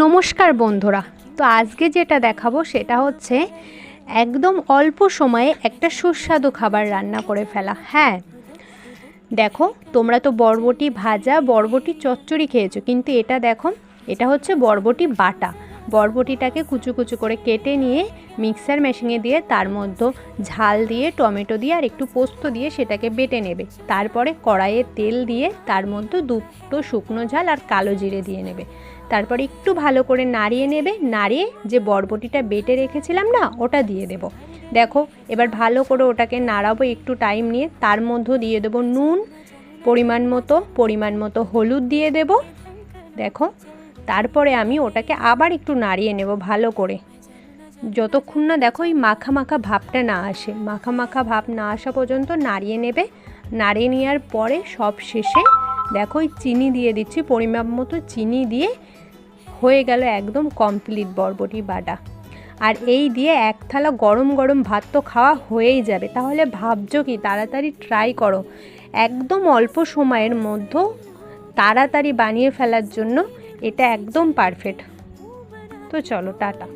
নমস্কার বন্ধুরা। তো আজকে যেটা দেখাবো সেটা হচ্ছে একদম অল্প সময়ে একটা সুস্বাদু খাবার রান্না করে ফেলা। হ্যাঁ, দেখো, তোমরা তো বরবটি ভাজা, বরবটি চচ্চড়ি খেয়েছো, কিন্তু এটা দেখো, এটা হচ্ছে বরবটি বাটা। বরবটিটাকে কুচু কুচু করে কেটে নিয়ে মিক্সার মেশিনে দিয়ে তার মধ্যে ঝাল দিয়ে, টমেটো দিয়ে আর একটু পোস্ত দিয়ে সেটাকে বেটে নেবে। তারপরে কড়াইয়ে তেল দিয়ে তার মধ্যে দুটো শুকনো ঝাল আর কালো জিরে দিয়ে নেবে। তারপরে একটু ভালো করে নাড়িয়ে নেবে। নাড়িয়ে যে বরবটিটা বেটে রেখেছিলাম না, ওটা দিয়ে দেবো। দেখো, এবার ভালো করে ওটাকে নাড়াবো একটু টাইম নিয়ে। তার মধ্যে দিয়ে দেবো নুন পরিমাণ মতো হলুদ দিয়ে দেব। দেখো, তারপরে আমি ওটাকে আবার একটু নাড়িয়ে নেব ভালো করে, যতক্ষণ না দেখো এই মাখা মাখা ভাবটা না আসে। মাখা মাখা ভাব না আসা পর্যন্ত নাড়িয়ে নেবে। নাড়িয়ে নেওয়ার পরে সব শেষে দেখো এই চিনি দিয়ে দিচ্ছি, পরিমাণ মতো চিনি দিয়ে হয়ে গেল একদম কমপ্লিট বরবটি বাটা। আর এই দিয়ে এক থালা গরম গরম ভাত তো খাওয়া হয়েই যাবে। তাহলে ভাবছো কি, তাড়াতাড়ি ট্রাই করো। একদম অল্প সময়ের মধ্যে তাড়াতাড়ি বানিয়ে ফেলার জন্য এটা একদম পারফেক্ট। তো চলো, টাটা।